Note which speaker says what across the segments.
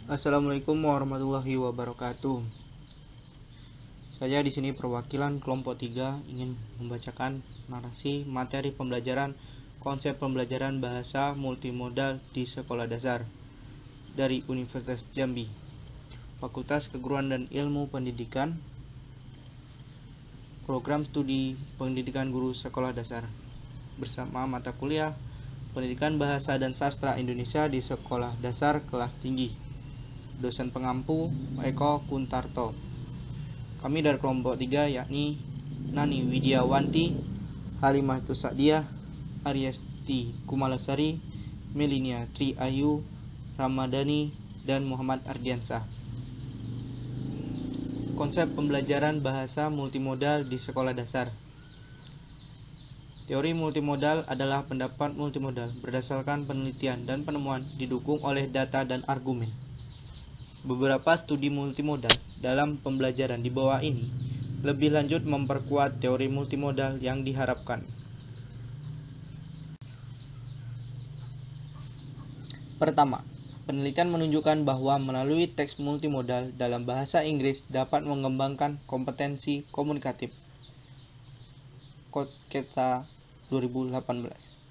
Speaker 1: Assalamualaikum warahmatullahi wabarakatuh. Saya di sini perwakilan kelompok 3 ingin membacakan narasi materi pembelajaran konsep pembelajaran bahasa multimodal di sekolah dasar dari Universitas Jambi, Fakultas Keguruan dan Ilmu Pendidikan, Program Studi Pendidikan Guru Sekolah Dasar, bersama mata kuliah Pendidikan Bahasa dan Sastra Indonesia di Sekolah Dasar Kelas Tinggi. Dosen pengampu Eko Kuntarto. Kami dari kelompok 3 yakni Nani Widiawanti, Halimah Tusadiah, Ariesti Kumalasari, Melinia Tri Ayu, Ramadhani, dan Muhammad Ardiansah. Konsep pembelajaran bahasa multimodal di sekolah dasar. Teori multimodal adalah pendapat multimodal berdasarkan penelitian dan penemuan didukung oleh data dan argumen. Beberapa studi multimodal dalam pembelajaran di bawah ini lebih lanjut memperkuat teori multimodal yang diharapkan. Pertama, penelitian menunjukkan bahwa melalui teks multimodal dalam bahasa Inggris dapat mengembangkan kompetensi komunikatif. Kotketa 2018.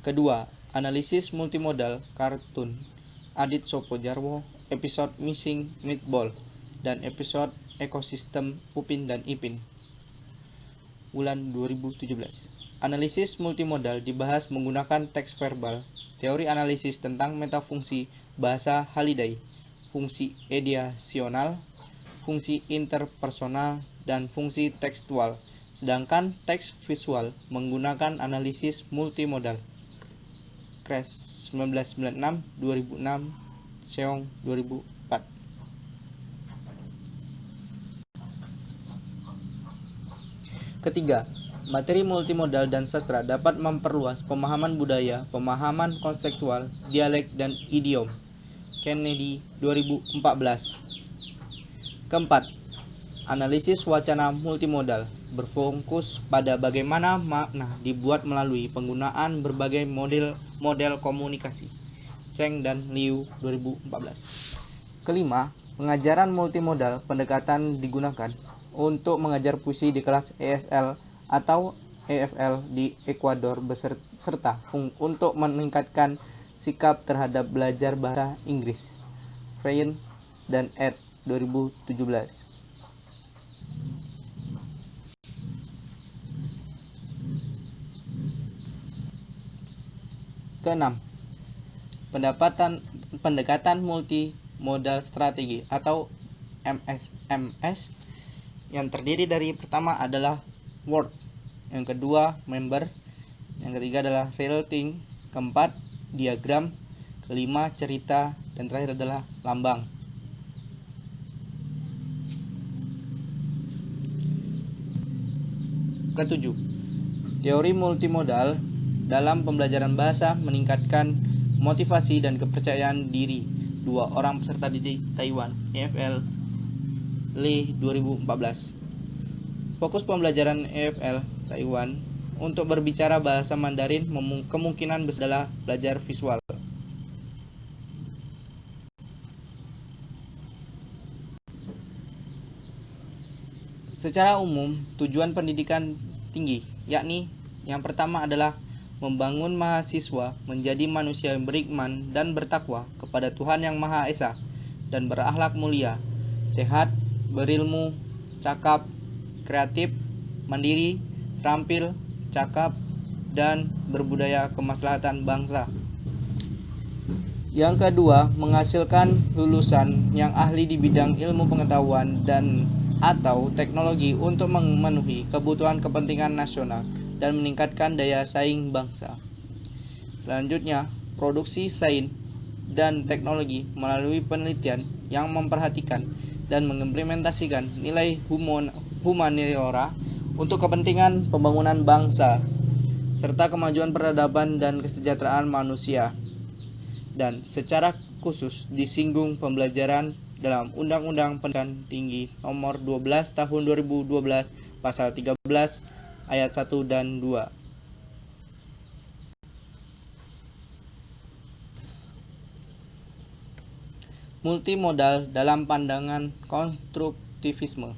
Speaker 1: Kedua, analisis multimodal kartun Adit Sopo Jarwo, episode Missing Meatball, dan episode Ekosistem Upin dan Ipin, bulan 2017. Analisis multimodal dibahas menggunakan teks verbal, teori analisis tentang metafungsi bahasa Halliday, fungsi ediasional, fungsi interpersonal, dan fungsi tekstual, sedangkan teks visual menggunakan analisis multimodal. Crash 1996, 2006, Seong 2004. Ketiga, materi multimodal dan sastra dapat memperluas pemahaman budaya, pemahaman konseptual, dialek, dan idiom. Kennedy 2014. Keempat, analisis wacana multimodal berfokus pada bagaimana makna dibuat melalui penggunaan berbagai model komunikasi. Cheng dan Liu 2014. Kelima, pengajaran multimodal pendekatan digunakan untuk mengajar puisi di kelas ESL atau EFL di Ekuador serta untuk meningkatkan sikap terhadap belajar bahasa Inggris. Freyen dan ed. 2017. Keenam, pendekatan multimodal strategi atau MSMS yang terdiri dari pertama adalah word, yang kedua member, yang ketiga adalah relating, keempat diagram, kelima cerita, dan terakhir adalah lambang. Ketujuh, teori multimodal dalam pembelajaran bahasa meningkatkan motivasi dan kepercayaan diri dua orang peserta didik Taiwan, EFL Li 2014. Fokus pembelajaran EFL Taiwan untuk berbicara bahasa Mandarin kemungkinan besar adalah belajar visual. Secara umum, tujuan pendidikan tinggi yakni yang pertama adalah membangun mahasiswa menjadi manusia yang beriman dan bertakwa kepada Tuhan Yang Maha Esa dan berakhlak mulia, sehat, berilmu, cakap, kreatif, mandiri, terampil, cakap, dan berbudaya kemaslahatan bangsa. Yang kedua, menghasilkan lulusan yang ahli di bidang ilmu pengetahuan dan atau teknologi untuk memenuhi kebutuhan kepentingan nasional dan meningkatkan daya saing bangsa. Selanjutnya, produksi sains dan teknologi melalui penelitian yang memperhatikan dan mengimplementasikan nilai humaniora untuk kepentingan pembangunan bangsa serta kemajuan peradaban dan kesejahteraan manusia. Dan secara khusus disinggung pembelajaran dalam Undang-Undang Pendidikan Tinggi Nomor 12 Tahun 2012 Pasal 13 Ayat 1 dan 2. Multimodal dalam pandangan konstruktivisme.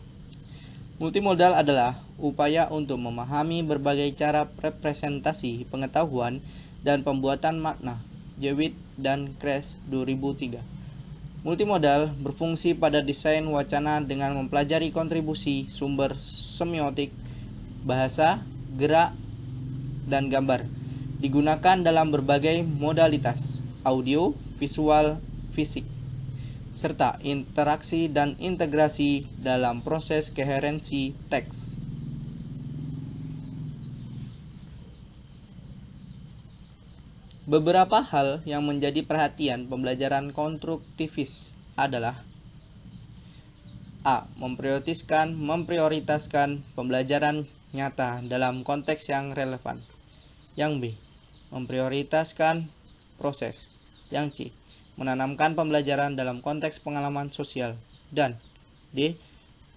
Speaker 1: Multimodal adalah upaya untuk memahami berbagai cara representasi pengetahuan dan pembuatan makna. Jewitt dan Kress 2003. Multimodal berfungsi pada desain wacana dengan mempelajari kontribusi sumber semiotik, bahasa, gerak, dan gambar. Digunakan dalam berbagai modalitas, audio, visual, fisik, serta interaksi dan integrasi dalam proses koherensi teks. Beberapa hal yang menjadi perhatian pembelajaran konstruktivis adalah A. Memprioritaskan pembelajaran nyata dalam konteks yang relevan. Yang B. Memprioritaskan proses. Yang C. Menanamkan pembelajaran dalam konteks pengalaman sosial. Dan D.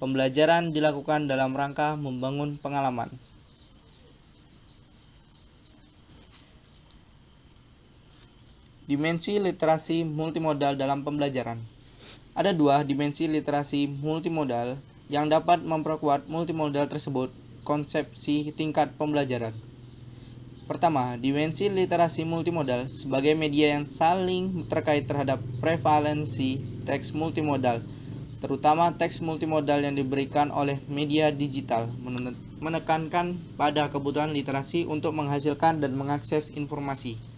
Speaker 1: Pembelajaran dilakukan dalam rangka membangun pengalaman. Dimensi literasi multimodal dalam pembelajaran. Ada dua dimensi literasi multimodal yang dapat memperkuat multimodal tersebut, konsepsi tingkat pembelajaran. Pertama, dimensi literasi multimodal sebagai media yang saling terkait terhadap prevalensi teks multimodal, terutama teks multimodal yang diberikan oleh media digital, menekankan pada kebutuhan literasi untuk menghasilkan dan mengakses informasi.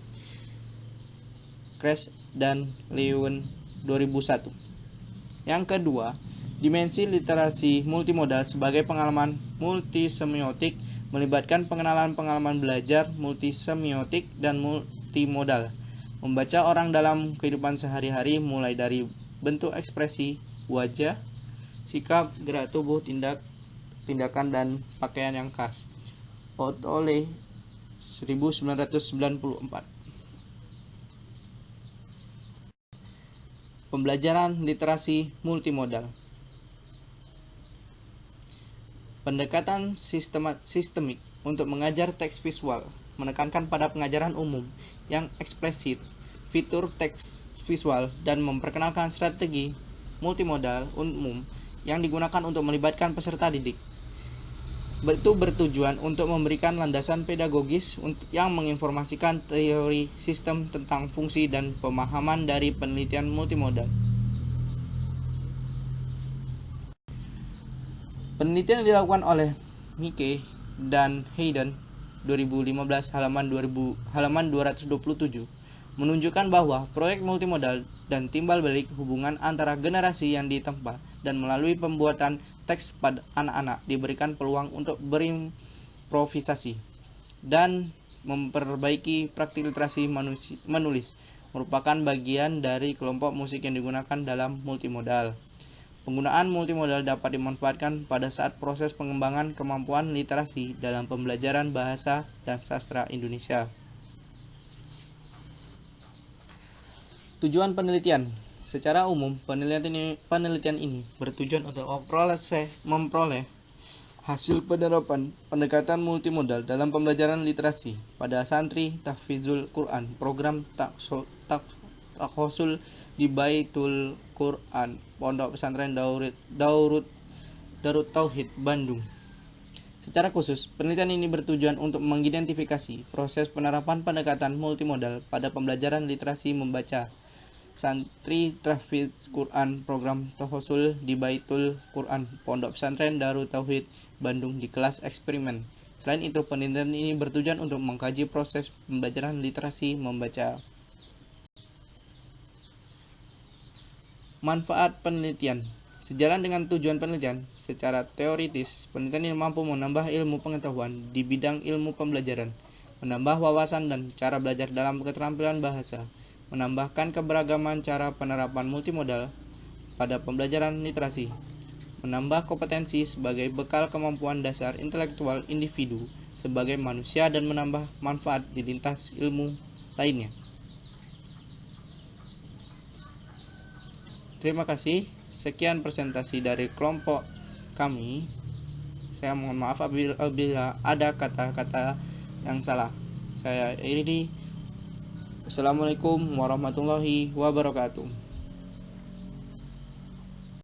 Speaker 1: Kress dan Lewin 2001. Yang kedua, dimensi literasi multimodal sebagai pengalaman multisemiotik melibatkan pengenalan pengalaman belajar multisemiotik dan multimodal. Membaca orang dalam kehidupan sehari-hari mulai dari bentuk ekspresi, wajah, sikap, gerak tubuh, tindakan dan pakaian yang khas. Otole 1994. Pembelajaran literasi multimodal. Pendekatan sistemik untuk mengajar teks visual menekankan pada pengajaran umum yang eksplisit, fitur teks visual, dan memperkenalkan strategi multimodal umum yang digunakan untuk melibatkan peserta didik. Itu bertujuan untuk memberikan landasan pedagogis yang menginformasikan teori sistem tentang fungsi dan pemahaman dari penelitian multimodal. Penelitian yang dilakukan oleh Mike dan Hayden 2015 halaman 227 menunjukkan bahwa proyek multimodal dan timbal balik hubungan antara generasi yang ditempa dan melalui pembuatan teks pada anak-anak diberikan peluang untuk berimprovisasi dan memperbaiki praktik literasi menulis merupakan bagian dari kelompok musik yang digunakan dalam multimodal. Penggunaan multimodal dapat dimanfaatkan pada saat proses pengembangan kemampuan literasi dalam pembelajaran bahasa dan sastra Indonesia. Tujuan penelitian. Secara umum, penelitian ini bertujuan untuk memperoleh hasil penerapan pendekatan multimodal dalam pembelajaran literasi pada santri tahfizul Quran, program takhosul di Baitul Quran, Pondok Pesantren Darut Tauhid, Bandung. Secara khusus, penelitian ini bertujuan untuk mengidentifikasi proses penerapan pendekatan multimodal pada pembelajaran literasi membaca santri tahfiz Quran, program takhosul di Baitul Quran, Pondok Pesantren Darut Tauhid, Bandung di kelas eksperimen. Selain itu, penelitian ini bertujuan untuk mengkaji proses pembelajaran literasi membaca. Manfaat penelitian. Sejalan dengan tujuan penelitian, secara teoritis, penelitian ini mampu menambah ilmu pengetahuan di bidang ilmu pembelajaran, menambah wawasan dan cara belajar dalam keterampilan bahasa, menambahkan keberagaman cara penerapan multimodal pada pembelajaran literasi, menambah kompetensi sebagai bekal kemampuan dasar intelektual individu sebagai manusia, dan menambah manfaat di lintas ilmu lainnya. Terima kasih. Sekian presentasi dari kelompok kami. Saya mohon maaf apabila ada kata-kata yang salah. Saya akhiri. Assalamualaikum warahmatullahi wabarakatuh.